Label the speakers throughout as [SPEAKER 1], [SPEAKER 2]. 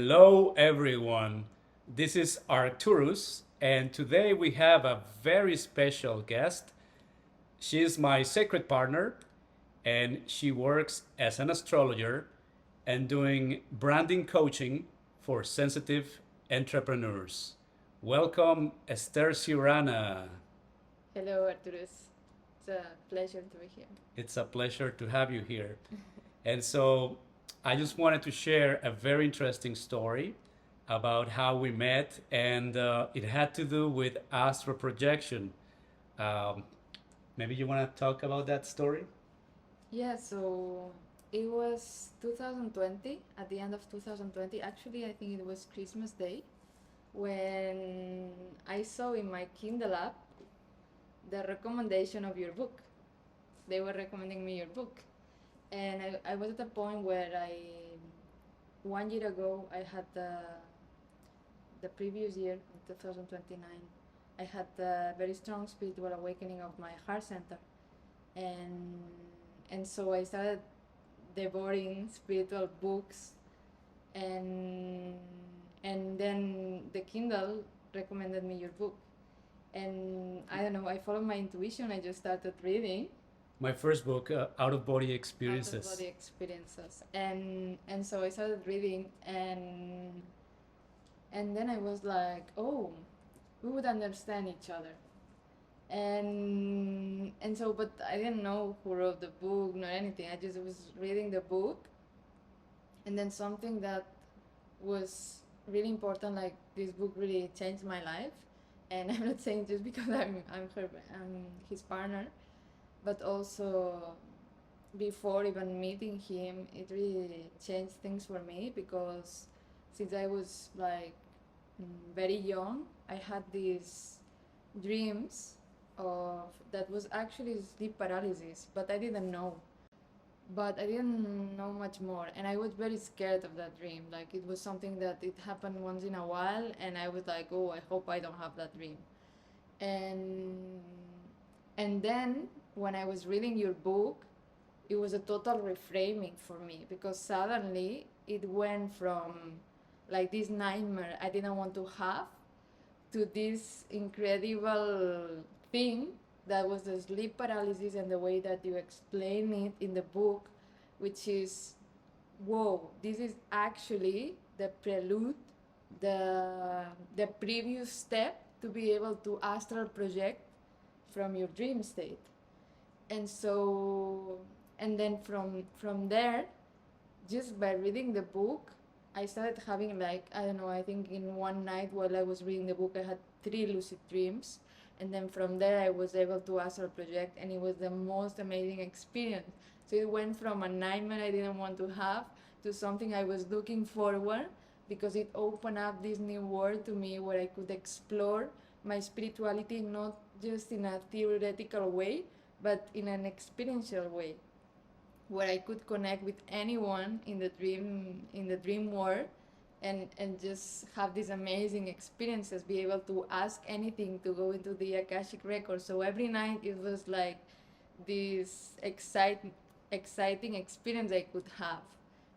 [SPEAKER 1] Hello, everyone. This is Arcturus, and today we have a very special guest. She is my sacred partner, and she works as an astrologer and doing branding coaching for sensitive entrepreneurs. Welcome, Ester Sirana.
[SPEAKER 2] Hello, Arturus. It's a pleasure to be here.
[SPEAKER 1] It's a pleasure to have you here. And so I just wanted to share a very interesting story about how we met, and it had to do with astral projection. Um, Maybe you want to talk about that story?
[SPEAKER 2] Yeah, so it was 2020, at the end of 2020. Actually, I think it was Christmas Day when I saw in my Kindle app the recommendation of your book. They were recommending me your book. And I was at a point where 1 year ago, I had the previous year, in 2029, I had a very strong spiritual awakening of my heart center. And, and so I started devouring spiritual books, and, and then the Kindle recommended me your book. And I don't know, I followed my intuition, I just started reading
[SPEAKER 1] My first book, Out of Body
[SPEAKER 2] out of
[SPEAKER 1] Experiences.
[SPEAKER 2] body experiences, and so I started reading, and then I was like, oh, we would understand each other. And so, but I didn't know who wrote the book nor anything. I just was reading the book, and then something that was really important, like this book really changed my life. And I'm not saying just because I'm his partner, but also before even meeting him, it really changed things for me, because since I was like very young, I had these dreams of that was actually sleep paralysis, but I didn't know. But I didn't know much more, and I was very scared of that dream. Like it was something that it happened once in a while, and I was like, oh, I hope I don't have that dream. And and then when I was reading your book, it was a total reframing for me, because suddenly it went from like this nightmare I didn't want to have to this incredible thing that was the sleep paralysis, and the way that you explain it in the book, which is, whoa, this is actually the prelude, the previous step to be able to astral project from your dream state. And so, and then from there, just by reading the book, I started having, like, I don't know, I think in one night while I was reading the book, I had 3 lucid dreams. And then from there, I was able to astral project, and it was the most amazing experience. So it went from a nightmare I didn't want to have to something I was looking forward, because it opened up this new world to me where I could explore my spirituality, not just in a theoretical way, but in an experiential way, where I could connect with anyone in the dream world, and just have these amazing experiences, be able to ask anything, to go into the Akashic record. So every night it was like this exciting experience I could have.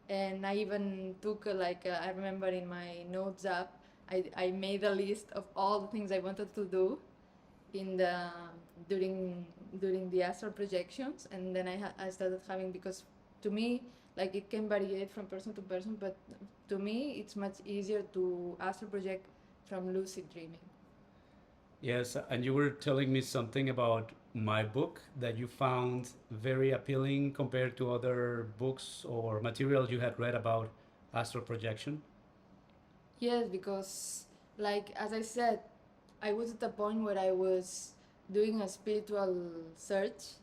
[SPEAKER 2] And I even took I remember in my notes app, I made a list of all the things I wanted to do in the during during the astral projections. And then I started having, because to me, like, it can vary from person to person, but to me it's much easier to astral project from lucid dreaming.
[SPEAKER 1] Yes, and you were telling me something about my book that you found very appealing compared to other books or materials you had read about astral projection.
[SPEAKER 2] Yes, because, like, as I said, I was at a point where I was doing a spiritual search.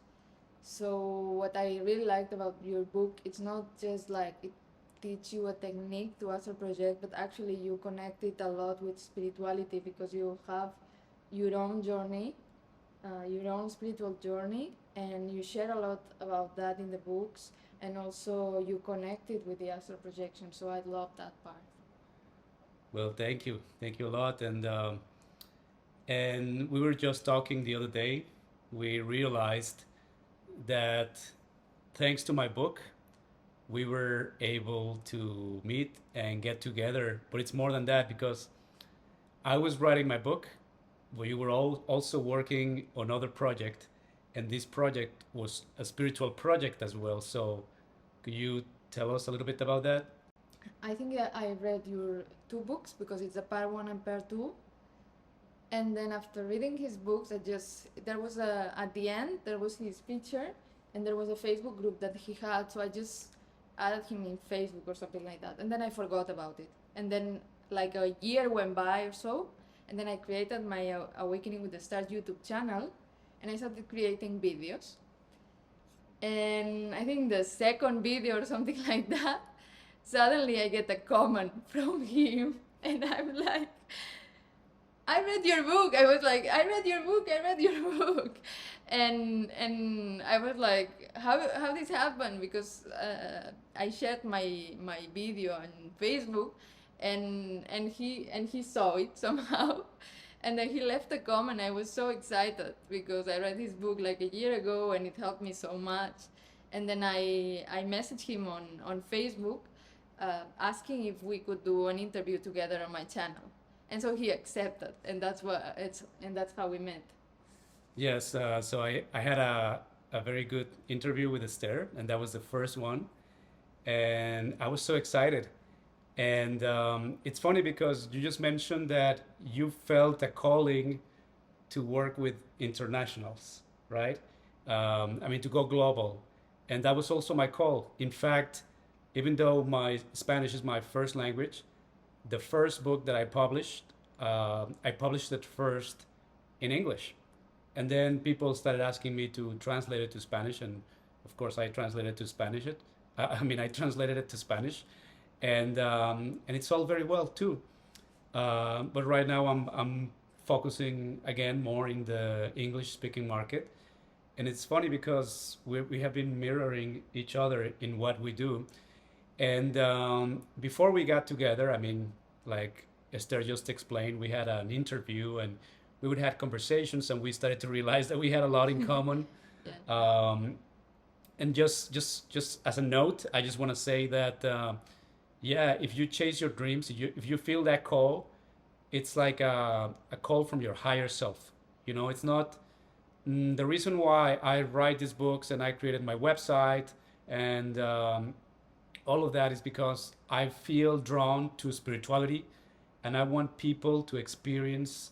[SPEAKER 2] So what I really liked about your book, it's not just like it teach you a technique to astral project, but actually you connect it a lot with spirituality, because you have your own journey, your own spiritual journey, and you share a lot about that in the books, and also you connect it with the astral projection. So I love that part.
[SPEAKER 1] Well, thank you a lot. And we were just talking the other day. We realized that thanks to my book, we were able to meet and get together. But it's more than that because I was writing my book, we were all also working on other project, and this project was a spiritual project as well. So could you tell us a little bit about that?
[SPEAKER 2] I think I read your two books because it's a part one and part two. And then after reading his books, there was at the end, there was his picture and there was a Facebook group that he had. So I just added him in Facebook or something like that. And then I forgot about it. And then like a year went by or so. And then I created my Awakening with the Stars YouTube channel and I started creating videos. And I think the second video or something like that, suddenly I get a comment from him and I'm like, I read your book. I was like, I read your book. I read your book, and I was like, how this happened? Because I shared my video on Facebook, and he saw it somehow, and then he left a comment. I was so excited because I read his book like a year ago, and it helped me so much. And then I messaged him on Facebook, asking if we could do an interview together on my channel, and so he accepted, and that's how we met.
[SPEAKER 1] Yes, so I had a very good interview with Esther, and that was the first one. And I was so excited. And it's funny because you just mentioned that you felt a calling to work with internationals, right? I mean, to go global. And that was also my call. In fact, even though my Spanish is my first language, the first book that I published it first in English. And then people started asking me to translate it to Spanish. And of course, I translated to Spanish it. I mean, I translated it to Spanish. And it's all very well too. But right now I'm focusing again more in the English speaking market. And it's funny because we have been mirroring each other in what we do. And before we got together, I mean, like Esther just explained, we had an interview and we would have conversations, and we started to realize that we had a lot in common.
[SPEAKER 2] Yeah.
[SPEAKER 1] Um, and just as a note, I just want to say that yeah, if you chase your dreams, if you feel that call, it's like a call from your higher self. You know, it's not the reason why I write these books and I created my website and all of that is because I feel drawn to spirituality and I want people to experience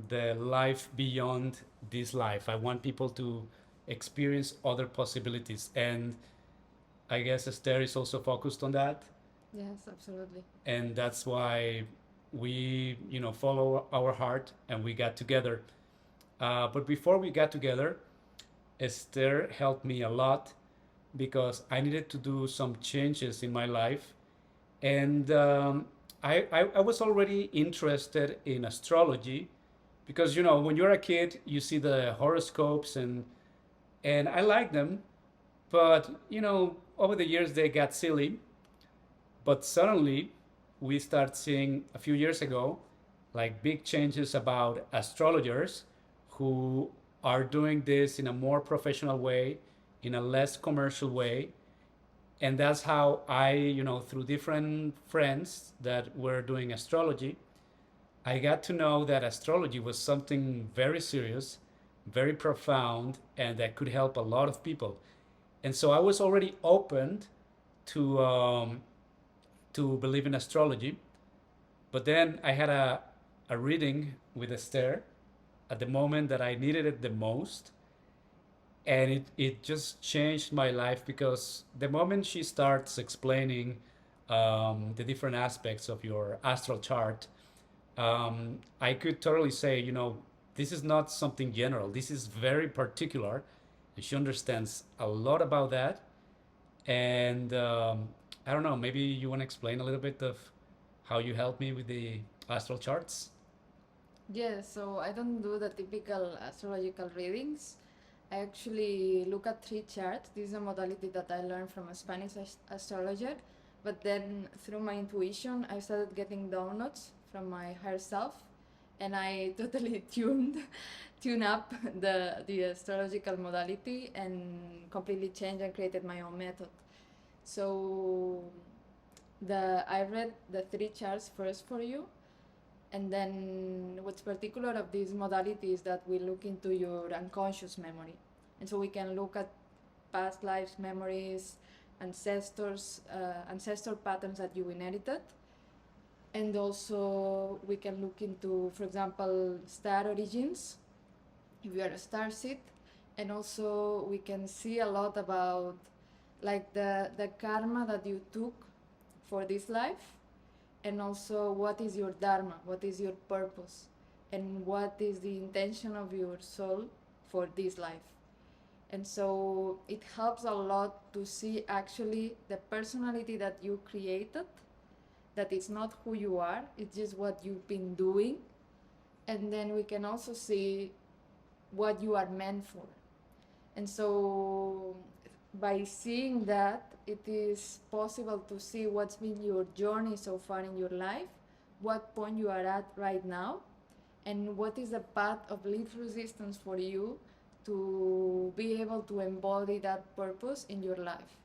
[SPEAKER 1] the life beyond this life. I want people to experience other possibilities. And I guess Esther is also focused on that.
[SPEAKER 2] Yes, absolutely.
[SPEAKER 1] And that's why we, follow our heart and we got together. But before we got together, Esther helped me a lot because I needed to do some changes in my life. And I was already interested in astrology because, when you're a kid, you see the horoscopes and I like them. But, over the years, they got silly. But suddenly, we start seeing a few years ago, like big changes about astrologers who are doing this in a more professional way, in a less commercial way. And that's how I, through different friends that were doing astrology, I got to know that astrology was something very serious, very profound, and that could help a lot of people. And so I was already opened to believe in astrology. But then I had a reading with Esther at the moment that I needed it the most. And it just changed my life because the moment she starts explaining the different aspects of your astral chart, I could totally say, this is not something general. This is very particular. And she understands a lot about that. And I don't know, maybe you want to explain a little bit of how you helped me with the astral charts?
[SPEAKER 2] Yes, so I don't do the typical astrological readings. I actually look at three charts. This is a modality that I learned from a Spanish astrologer. But then through my intuition, I started getting downloads from my higher self, and I totally tune up the astrological modality and completely changed and created my own method. So I read the three charts first for you, and then what's particular of this modality is that we look into your unconscious memory, and so we can look at past lives memories, ancestor patterns that you inherited, and also we can look into, for example, star origins if you are a star seed, and also we can see a lot about like the karma that you took for this life, and also what is your dharma, what is your purpose, and what is the intention of your soul for this life. And so it helps a lot to see actually the personality that you created, that it's not who you are, it's just what you've been doing. And then we can also see what you are meant for. And so by seeing that, it is possible to see what's been your journey so far in your life, what point you are at right now, and what is the path of least resistance for you to be able to embody that purpose in your life.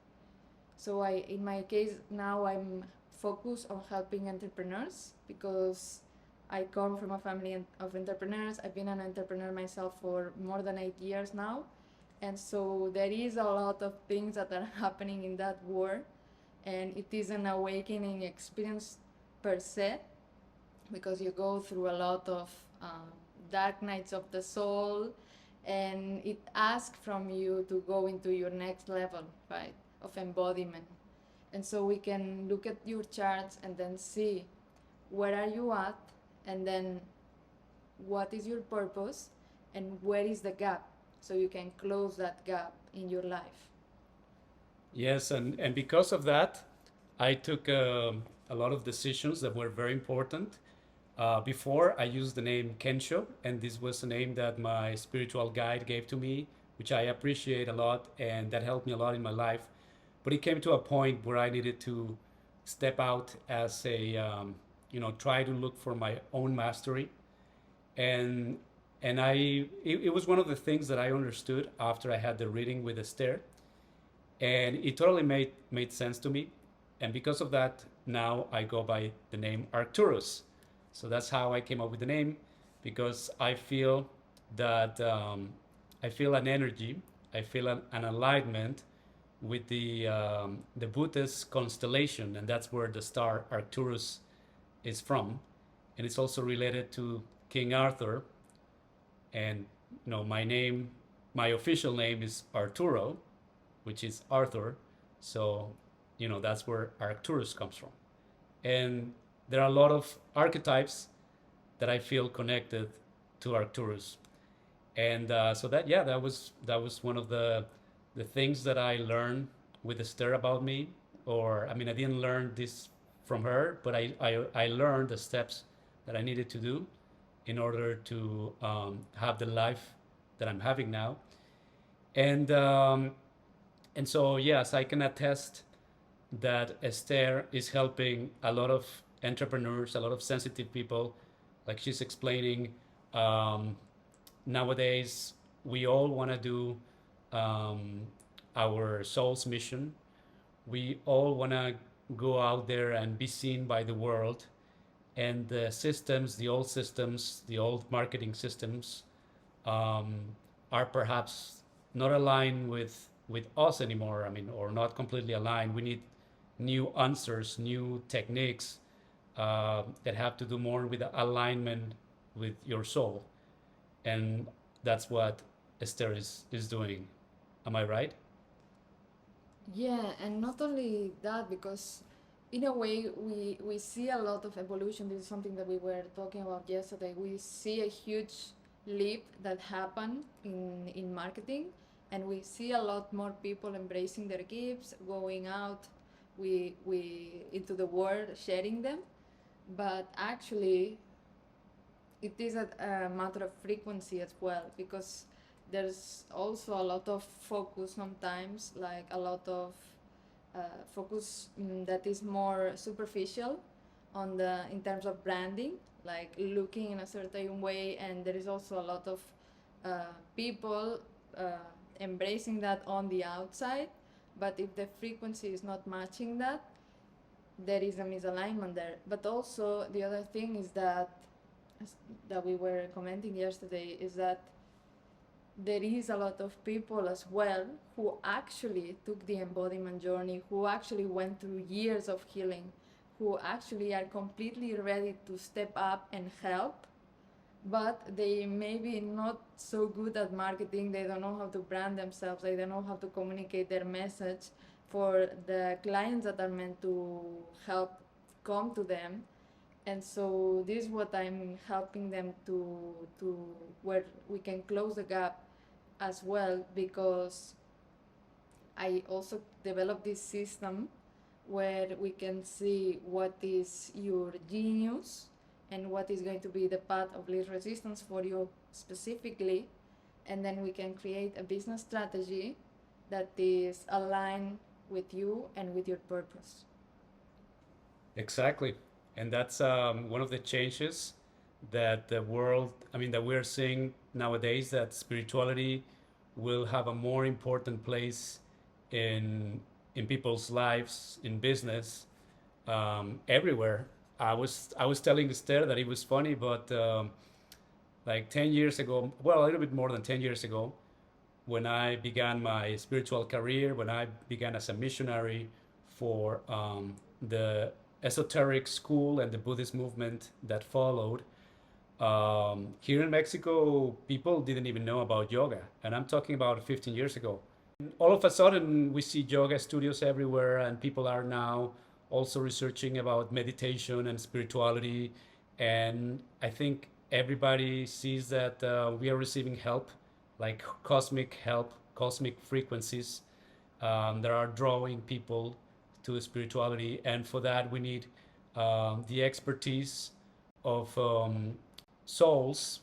[SPEAKER 2] So in my case now, I'm focused on helping entrepreneurs because I come from a family of entrepreneurs. I've been an entrepreneur myself for more than 8 years now. And so there is a lot of things that are happening in that world, and it is an awakening experience per se, because you go through a lot of dark nights of the soul, and it asks from you to go into your next level, right, of embodiment. And so we can look at your charts and then see where are you at, and then what is your purpose, and where is the gap, so you can close that gap in your life.
[SPEAKER 1] Yes, and because of that, I took a lot of decisions that were very important. Before, I used the name Kensho, and this was a name that my spiritual guide gave to me, which I appreciate a lot, and that helped me a lot in my life. But it came to a point where I needed to step out as a, try to look for my own mastery, and it was one of the things that I understood after I had the reading with Esther, and it totally made sense to me, and because of that, now I go by the name Arcturus. So that's how I came up with the name, because I feel that I feel an energy, I feel an alignment with the Buddhist constellation, and that's where the star Arcturus is from, and it's also related to King Arthur. And my name, my official name is Arturo, which is Arthur. So that's where Arcturus comes from. And there are a lot of archetypes that I feel connected to Arcturus. And so that was one of the things that I learned with Esther about me. Or I mean, I didn't learn this from her, but I learned the steps that I needed to do in order to have the life that I'm having now. And and so yes, I can attest that Esther is helping a lot of entrepreneurs, a lot of sensitive people. Like she's explaining, um, nowadays we all want to do um, our soul's mission. We all want to go out there and be seen by the world. And the systems, the old systems, the old marketing systems, um, are perhaps not aligned with us anymore. I mean, or not completely aligned. We need new answers, new techniques that have to do more with the alignment with your soul, and that's what Esther is doing. Am I right?
[SPEAKER 2] Yeah, and not only that, because in a way we see a lot of evolution. This is something that we were talking about yesterday. We see a huge leap that happened in marketing, and we see a lot more people embracing their gifts, going out we into the world, sharing them. But actually, it is a matter of frequency as well, because there's also a lot of focus sometimes, like a lot of focus that is more superficial on the in terms of branding, like looking in a certain way, and there is also a lot of people uh, embracing that on the outside, But if the frequency is not matching that, there is a misalignment there. But also the other thing is that we were commenting yesterday is that there is a lot of people as well who actually took the embodiment journey, who actually went through years of healing, who actually are completely ready to step up and help, but they maybe not so good at marketing. They don't know how to brand themselves. They don't know how to communicate their message for the clients that are meant to help come to them. And so this is what I'm helping them to where we can close the gap as well, because I also developed this system where we can see what is your genius and what is going to be the path of least resistance for you specifically, and then we can create a business strategy that is aligned with you and with your purpose.
[SPEAKER 1] Exactly. And that's one of the changes that the world, I mean, that we're seeing nowadays, that spirituality will have a more important place in people's lives, in business, everywhere. I was telling Esther that it was funny, but like 10 years ago, well, a little bit more than 10 years ago, when I began my spiritual career, when I began as a missionary for the esoteric school and the Buddhist movement that followed, here in Mexico, people didn't even know about yoga. And I'm talking about 15 years ago. All of a sudden, we see yoga studios everywhere, and people are now also researching about meditation and spirituality. And I think everybody sees that we are receiving help, like cosmic help, cosmic frequencies that are drawing people to spirituality. And for that, we need the expertise of souls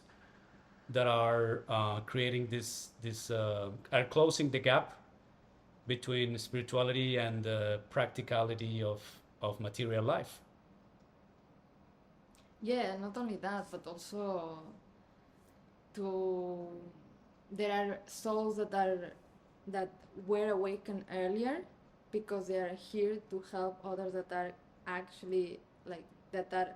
[SPEAKER 1] that are creating are closing the gap between spirituality and the practicality of material life.
[SPEAKER 2] Yeah, not only that, but also to there are souls that were awakened earlier because they are here to help others that are actually like that are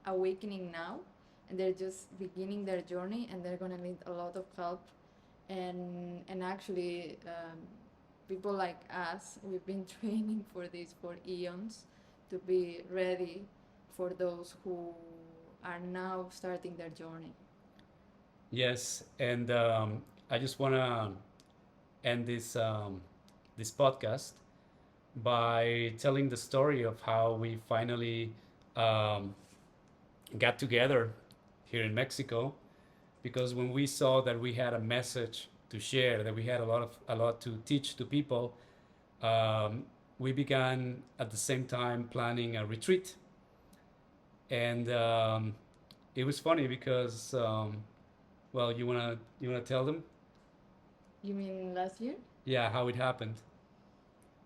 [SPEAKER 2] awakening now, and they're just beginning their journey, and they're gonna need a lot of help. And actually, people like us, we've been training for this for eons, to be ready for those who are now starting their journey.
[SPEAKER 1] Yes, and I just want to end this podcast by telling the story of how we finally um, got together here in Mexico, because when we saw that we had a message to share, that we had a lot to teach to people, um, we began at the same time planning a retreat. And it was funny because well, you wanna tell them,
[SPEAKER 2] You mean last year?
[SPEAKER 1] yeah, how it happened.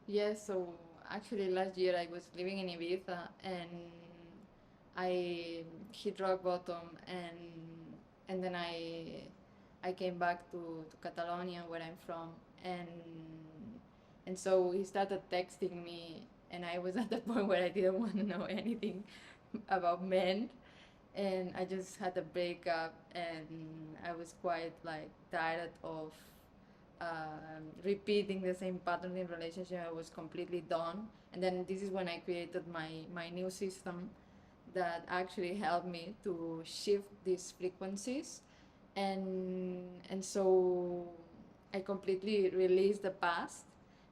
[SPEAKER 2] Yes, so actually last year I was living in Ibiza and I hit rock bottom, and then I came back to Catalonia where I'm from, and so he started texting me, and I was at the point where I didn't want to know anything about men, and I just had a breakup, and I was quite like tired of repeating the same pattern in relationship. I was completely done, and then this is when I created my new system that actually helped me to shift these frequencies, and so I completely released the past,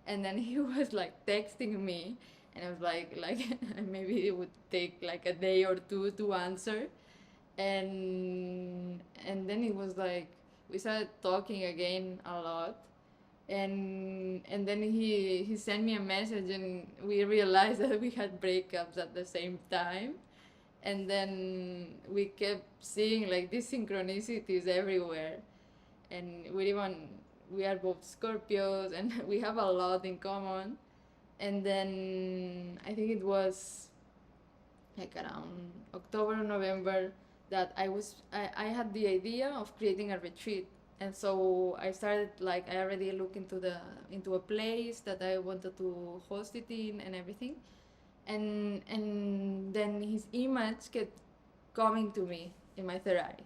[SPEAKER 2] and then he was like texting me, and I was like maybe it would take like a day or two to answer, and then it was like we started talking again a lot, and then he sent me a message, and we realized that we had breakups at the same time, and then we kept seeing like these synchronicities everywhere, and we are both Scorpios, and we have a lot in common. And then I think it was like around October or November that I had the idea of creating a retreat, And so I started, like, I already looked into a place that I wanted to host it in and everything. And then his image kept coming to me in my third eye.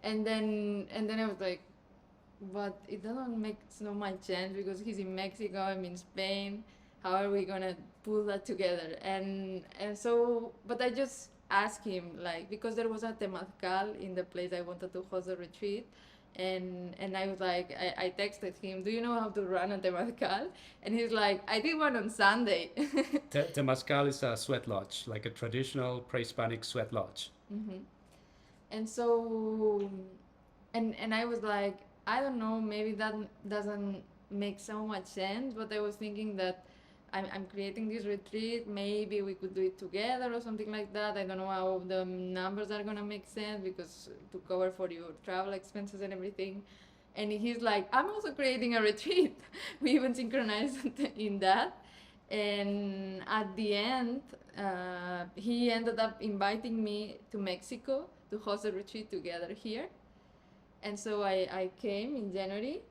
[SPEAKER 2] And then I was like, but it doesn't make so much sense because he's in Mexico, I'm in Spain. How are we gonna pull that together? And so, but I just asked him, like, because there was a temazcal in the place I wanted to host a retreat, and I was like, I texted him, do you know how to run a temazcal? And he's like, I did one on Sunday.
[SPEAKER 1] Temazcal is a sweat lodge, like a traditional pre-Hispanic sweat lodge.
[SPEAKER 2] Hmm. And so, and I was like, I don't know, maybe that doesn't make so much sense, but I was thinking that I'm creating this retreat, maybe we could do it together or something like that. I don't know how the numbers are gonna make sense because to cover for your travel expenses and everything. And he's like, I'm also creating a retreat. We even synchronized in that. And at the end, he ended up inviting me to Mexico to host a retreat together here. And so I came in January.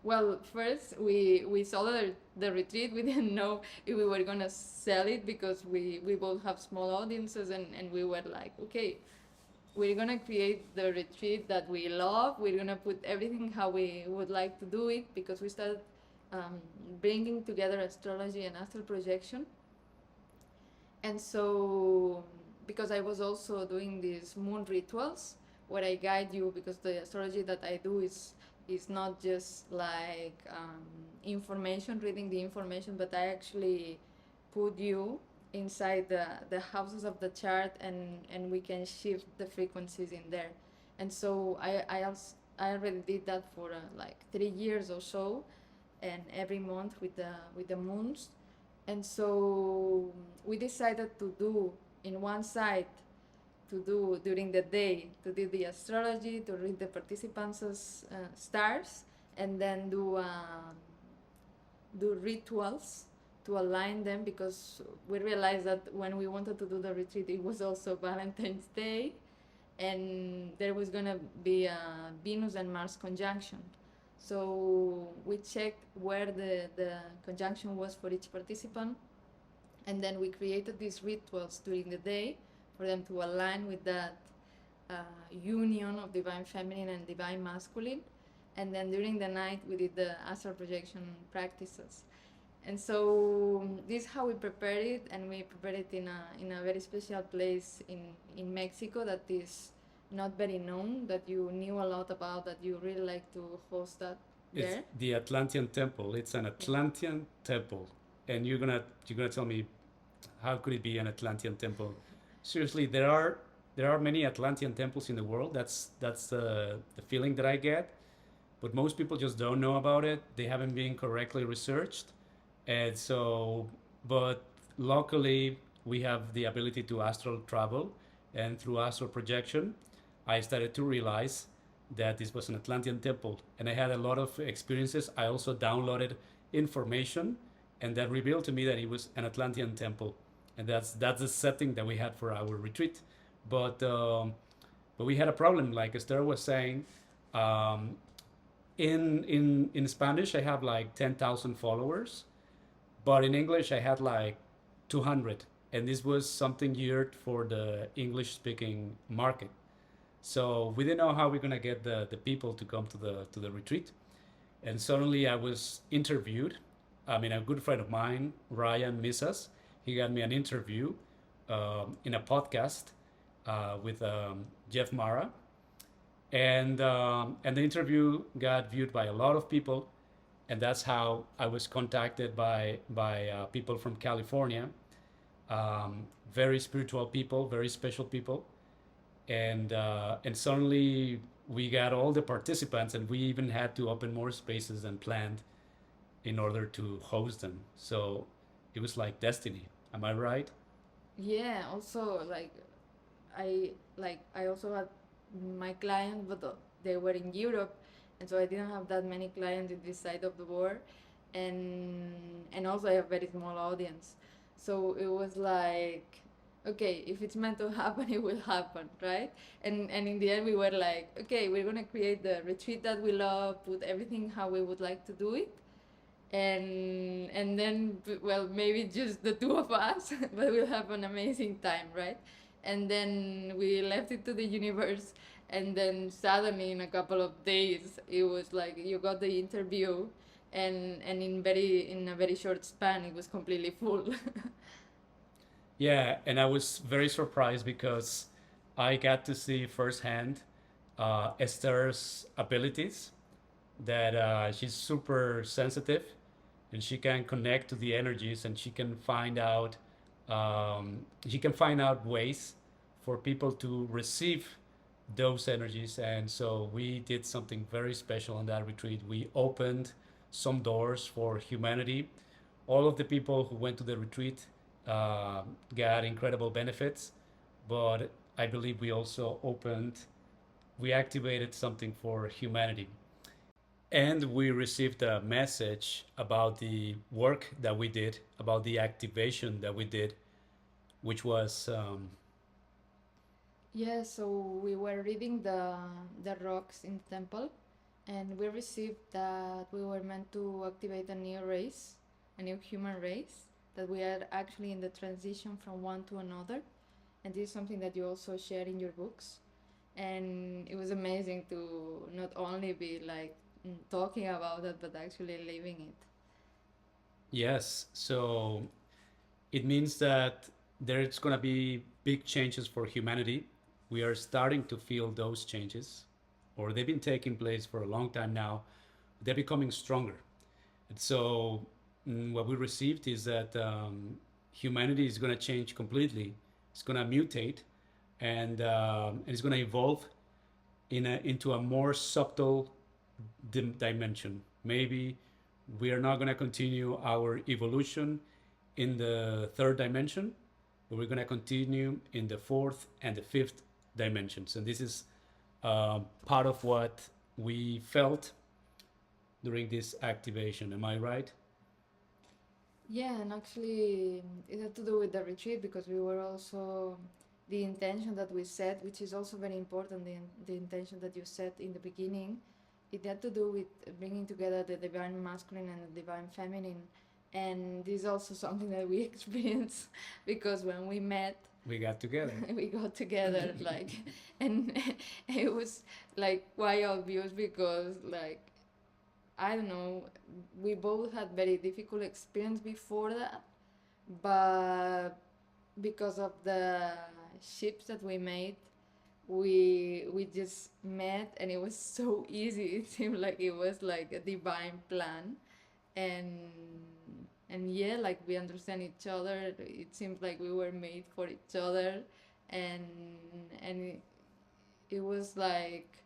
[SPEAKER 2] Well, first we saw the retreat. We didn't know if we were gonna sell it because we both have small audiences, and we were like, okay, we're gonna create the retreat that we love. We're gonna put everything how we would like to do it because we started bringing together astrology and astral projection. And so, because I was also doing these moon rituals where I guide you, because the astrology that I do is not just like information, reading the information, but I actually put you inside the houses of the chart, and we can shift the frequencies in there. And so I already did that for like 3 years or so, and every month with the moons. And so we decided to do in one side, to do during the day, to do the astrology, to read the participants' stars, and then do rituals to align them, because we realized that when we wanted to do the retreat, it was also Valentine's Day, and there was gonna be a Venus and Mars conjunction. So we checked where the conjunction was for each participant, and then we created these rituals during the day for them to align with that union of divine feminine and divine masculine. And then during the night, we did the astral projection practices. And so this is how we prepare it, and we prepare it in a very special place in Mexico that is not very known, that you knew a lot about, that you really like to host that
[SPEAKER 1] It's
[SPEAKER 2] there.
[SPEAKER 1] the Atlantean temple. It's an Atlantean temple, and you're gonna tell me how could it be an Atlantean temple? Seriously, there are many Atlantean temples in the world. That's the feeling that I get. But most people just don't know about it. They haven't been correctly researched, and so, but locally we have the ability to astral travel, and through astral projection, I started to realize that this was an Atlantean temple, and I had a lot of experiences. I also downloaded information, and that revealed to me that it was an Atlantean temple, and that's the setting that we had for our retreat. But but we had a problem, like Esther was saying. Um, in Spanish, I have like 10,000 followers, but in English, I had like 200, and this was something geared for the English speaking market. So we didn't know how we're gonna get the people to come to the retreat. And suddenly I was interviewed. I mean, a good friend of mine, Ryan Misas, he got me an interview in a podcast with Jeff Mara, and the interview got viewed by a lot of people, and that's how I was contacted by people from California, very spiritual people, very special people, and suddenly we got all the participants, and we even had to open more spaces than planned in order to host them. So it was like destiny. Am I right?
[SPEAKER 2] Yeah, also I also had my clients, but they were in Europe, and so I didn't have that many clients in this side of the world, and also I have very small audience, so it was like, okay, if it's meant to happen, it will happen, right? And in the end, we were like, okay, we're gonna create the retreat that we love, put everything how we would like to do it, and then, well, maybe just the two of us, but we'll have an amazing time, right? And then we left it to the universe, and then suddenly in a couple of days it was like you got the interview, and in a very short span it was completely full.
[SPEAKER 1] Yeah, and I was very surprised because I got to see firsthand Esther's abilities. That she's super sensitive, and she can connect to the energies, and she can find out ways for people to receive those energies. And so we did something very special on that retreat. We opened some doors for humanity. All of the people who went to the retreat uh, got incredible benefits, but I believe we activated something for humanity. And we received a message about the work that we did, about the activation that we did, which was
[SPEAKER 2] Yeah, so we were reading the rocks in the temple, and we received that we were meant to activate a new race, a new human race, that we are actually in the transition from one to another, and this is something that you also share in your books. And it was amazing to not only be like talking about it, but actually living it.
[SPEAKER 1] yes. So it means that there's going to be big changes for humanity. We are starting to feel those changes, or they've been taking place for a long time now. They're becoming stronger. And so what we received is that humanity is going to change completely. It's going to mutate, and it's going to evolve into a more subtle dimension. Maybe we are not going to continue our evolution in the third dimension, but we're going to continue in the fourth and the fifth dimensions. And this is part of what we felt during this activation. Am I right?
[SPEAKER 2] Yeah, and actually, it had to do with the retreat because we were also the intention that we set, which is also very important. The intention that you set in the beginning, it had to do with bringing together the divine masculine and the divine feminine, and this is also something that we experienced because when we met,
[SPEAKER 1] We got together.
[SPEAKER 2] we got together like, and it was like quite obvious because like I don't know, we both had very difficult experience before that, but because of the ships that we made, we just met and it was so easy. It seemed like it was like a divine plan, and and yeah, like we understand each other. It seems like we were made for each other, and it was like,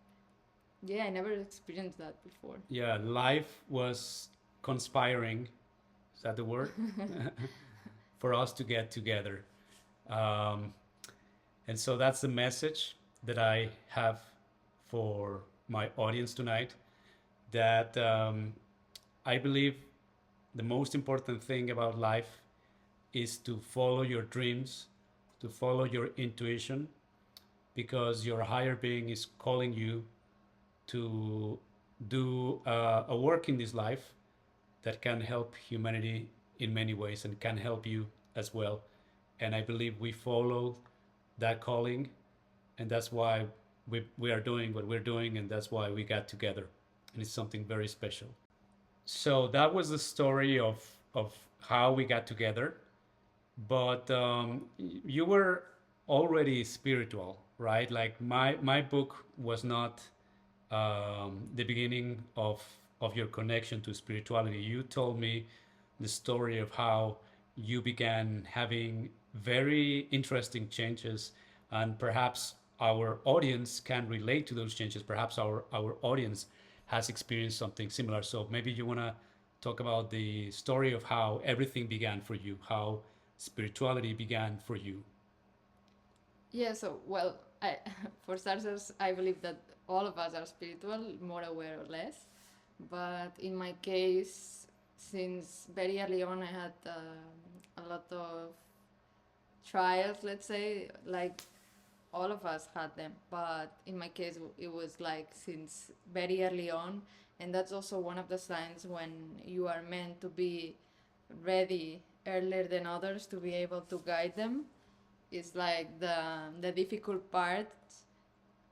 [SPEAKER 2] yeah, I never experienced that before.
[SPEAKER 1] Yeah, life was conspiring. Is that the word? For us to get together. Um, and so that's the message that I have for my audience tonight. That I believe the most important thing about life is to follow your dreams, to follow your intuition, because your higher being is calling you to do a work in this life that can help humanity in many ways and can help you as well. And I believe we follow that calling, and that's why we are doing what we're doing, and that's why we got together. And it's something very special. So that was the story of how we got together. But you were already spiritual, right? Like my book was not the beginning of your connection to spirituality. You told me the story of how you began having very interesting changes, and perhaps our audience can relate to those changes. Perhaps our audience has experienced something similar. So maybe you want to talk about the story of how everything began for you, how spirituality began for you.
[SPEAKER 2] Yeah, so well, I for starters, I believe that all of us are spiritual, more aware or less. But in my case, since very early on, I had a lot of trials, let's say, like all of us had them, but in my case it was like since very early on. And that's also one of the signs when you are meant to be ready earlier than others to be able to guide them. It's like the difficult parts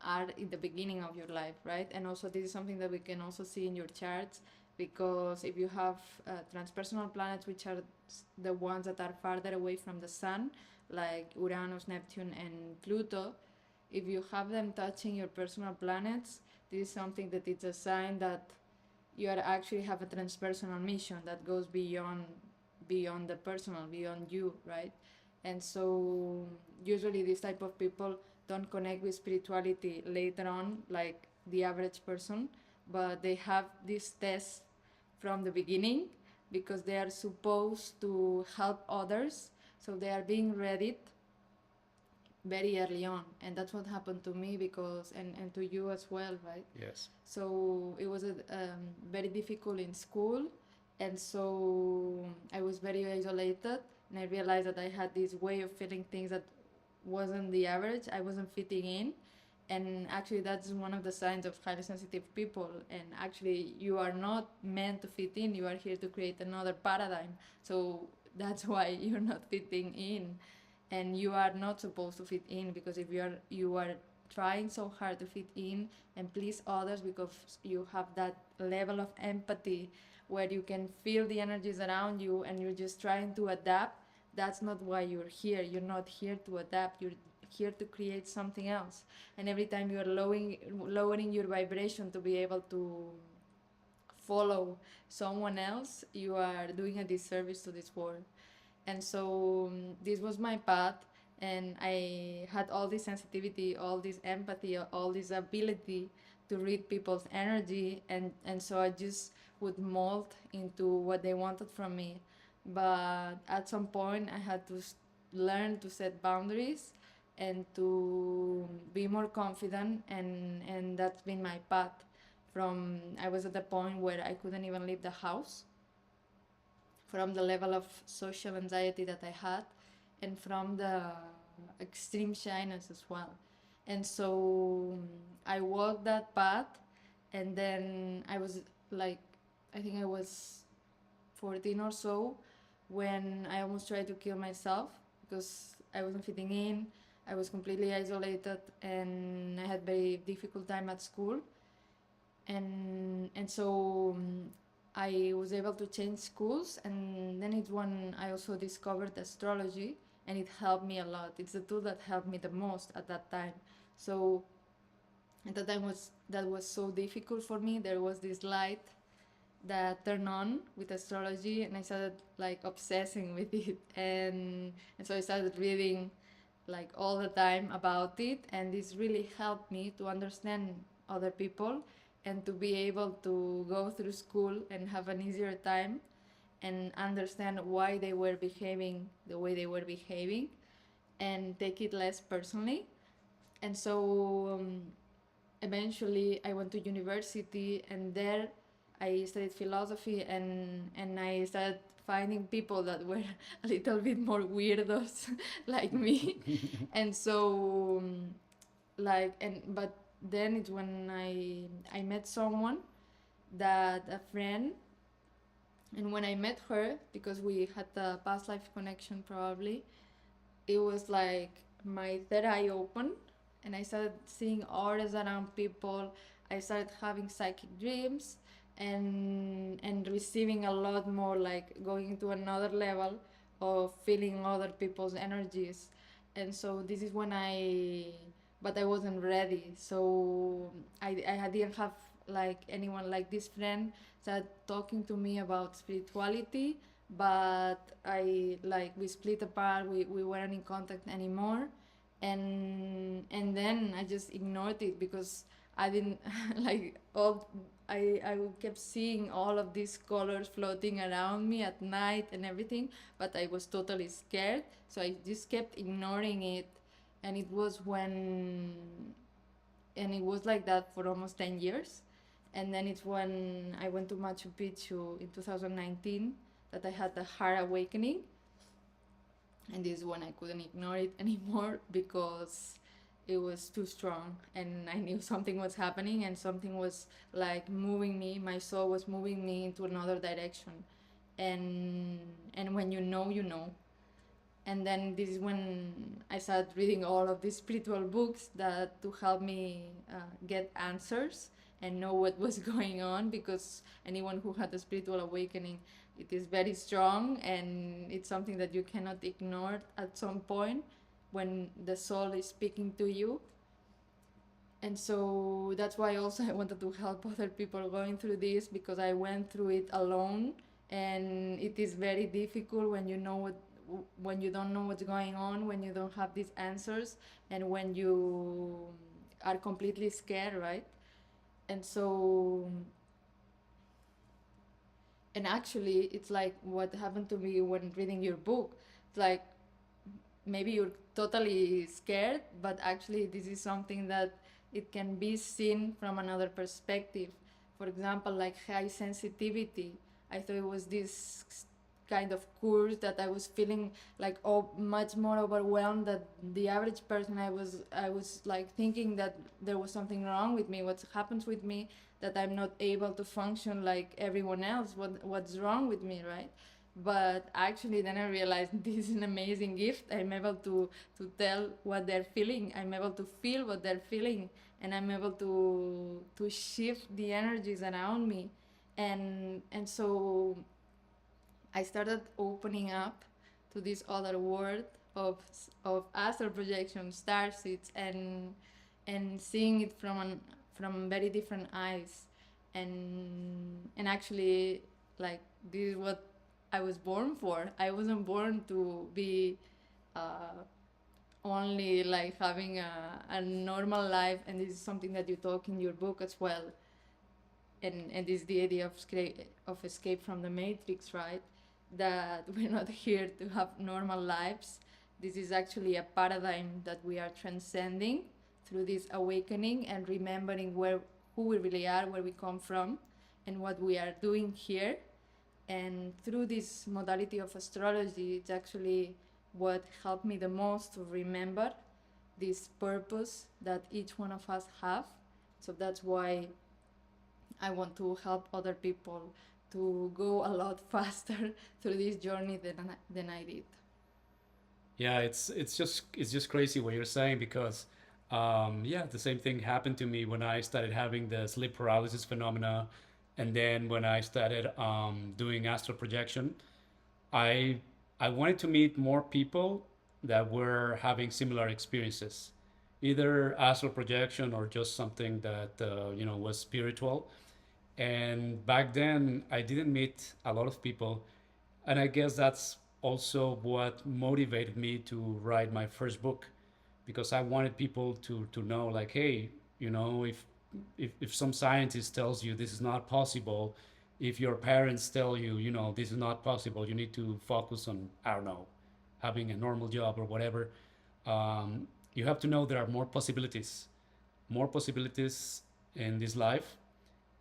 [SPEAKER 2] are in the beginning of your life, right? And also this is something that we can also see in your charts, because if you have transpersonal planets, which are the ones that are farther away from the sun, like Uranus, Neptune, and Pluto, if you have them touching your personal planets, this is something that it's a sign that you are actually have a transpersonal mission that goes beyond the personal, beyond you, right? And so usually these type of people don't connect with spirituality later on like the average person, but they have this test from the beginning because they are supposed to help others, so they are being ready very early on. And that's what happened to me, because and to you as well, right?
[SPEAKER 1] Yes.
[SPEAKER 2] So it was very difficult in school, and so I was very isolated, and I realized that I had this way of feeling things that wasn't the average. I wasn't fitting in, and actually that's one of the signs of highly sensitive people. And actually you are not meant to fit in, you are here to create another paradigm. So that's why you're not fitting in, and you are not supposed to fit in, because if you are trying so hard to fit in and please others because you have that level of empathy where you can feel the energies around you and you're just trying to adapt, that's not why you're here. You're not here to adapt, you're here to create something else. And every time you're lowering your vibration to be able to follow someone else, you are doing a disservice to this world. And so this was my path, and I had all this sensitivity, all this empathy, all this ability to read people's energy, and so I just would mold into what they wanted from me. But at some point I had to learn to set boundaries and to be more confident, and that's been my path. From I was at the point where I couldn't even leave the house, from the level of social anxiety that I had, and from the extreme shyness as well. And so I walked that path, and then I was like, I think I was 14 or so when I almost tried to kill myself because I wasn't fitting in. I was completely isolated, and I had very difficult time at school. And so I was able to change schools, and then it's when I also discovered astrology, and it helped me a lot. It's the tool that helped me the most at that time. So at that time that was so difficult for me. There was this light that turned on with astrology, and I started like obsessing with it, and so I started reading like all the time about it, and this really helped me to understand other people and to be able to go through school and have an easier time and understand why they were behaving the way they were behaving and take it less personally. And so eventually I went to university, and there I studied philosophy, and I started finding people that were a little bit more weirdos like me. And so but then it's when I met someone, that a friend, and when I met her, because we had a past life connection probably, it was like my third eye opened, and I started seeing auras around people. I started having psychic dreams, and receiving a lot more, like going to another level of feeling other people's energies. And so this is when but I wasn't ready. So I didn't have like anyone, like this friend started talking to me about spirituality, but I like we split apart, we weren't in contact anymore. And then I just ignored it because I didn't like all I kept seeing all of these colors floating around me at night and everything, but I was totally scared, so I just kept ignoring it. And it was when and it was like that for almost 10 years. And then it's when I went to Machu Picchu in 2019 that I had the heart awakening. And this is when I couldn't ignore it anymore because it was too strong, and I knew something was happening, and something was like moving me. My soul was moving me into another direction, and when you know, you know. And then this is when I started reading all of these spiritual books that to help me get answers and know what was going on, because anyone who had a spiritual awakening, it is very strong, and it's something that you cannot ignore at some point when the soul is speaking to you. And so that's why also I wanted to help other people going through this, because I went through it alone, and it is very difficult when you know what, when you don't know what's going on, when you don't have these answers, and when you are completely scared, right? And so, and actually it's like what happened to me when reading your book. It's like maybe you're totally scared, but actually this is something that it can be seen from another perspective. For example, like high sensitivity, I thought it was this kind of course that I was feeling like, oh, much more overwhelmed than the average person. I was like thinking that there was something wrong with me. What happens with me that I'm not able to function like everyone else? What's wrong with me, right? But actually then I realized this is an amazing gift. I'm able to tell what they're feeling, I'm able to feel what they're feeling, and I'm able to shift the energies around me. And so I started opening up to this other world of astral projection, star seeds, and seeing it from very different eyes, and actually, like, this is what I was born for. I wasn't born to be uh, only like having a normal life, and this is something that you talk in your book as well. And this is the idea of escape from the matrix, right? That we're not here to have normal lives. This is actually a paradigm that we are transcending through this awakening and remembering who we really are, where we come from, and what we are doing here. And through this modality of astrology, it's actually what helped me the most to remember this purpose that each one of us have. So that's why I want to help other people to go a lot faster through this journey than I did.
[SPEAKER 1] Yeah, it's just crazy what you're saying because yeah, the same thing happened to me when I started having the sleep paralysis phenomena, and then when I started doing astral projection, I I wanted to meet more people that were having similar experiences, either astral projection or just something that was spiritual. And back then, I didn't meet a lot of people, and I guess that's also what motivated me to write my first book, because I wanted people to know, like, hey, if some scientist tells you this is not possible, if your parents tell you, this is not possible, you need to focus on, I don't know, having a normal job or whatever. You have to know there are more possibilities in this life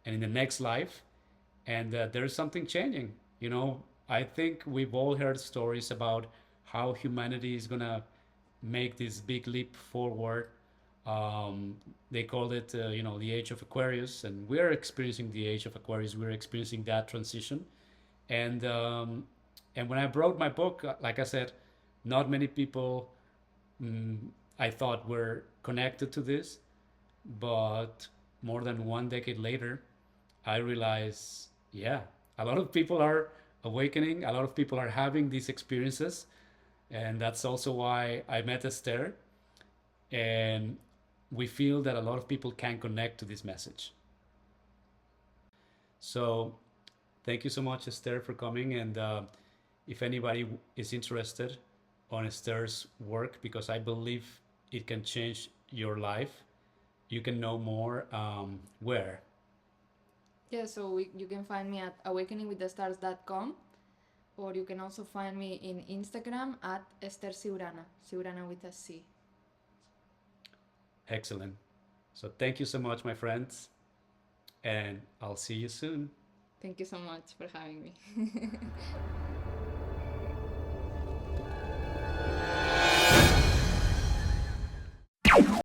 [SPEAKER 1] and in the next life, and there's something changing. I think we've all heard stories about how humanity is gonna make this big leap forward. um, they call it the age of Aquarius, and we're experiencing the age of Aquarius. We're experiencing that transition. And um, and when I wrote my book, like I said, not many people, mm, I thought, were connected to this, but more than one decade later, I realize, yeah, a lot of people are awakening, a lot of people are having these experiences. And that's also why I met Esther. And we feel that a lot of people can connect to this message. So thank you so much, Esther, for coming. And if anybody is interested on Esther's work, because I believe it can change your life, you can know more. Where?
[SPEAKER 2] Yeah, so you can find me at awakeningwiththestars.com, or you can also find me in Instagram at Esther Siurana, Siurana with a C.
[SPEAKER 1] Excellent. So thank you so much, my friends, and I'll see you soon.
[SPEAKER 2] Thank you so much for having me.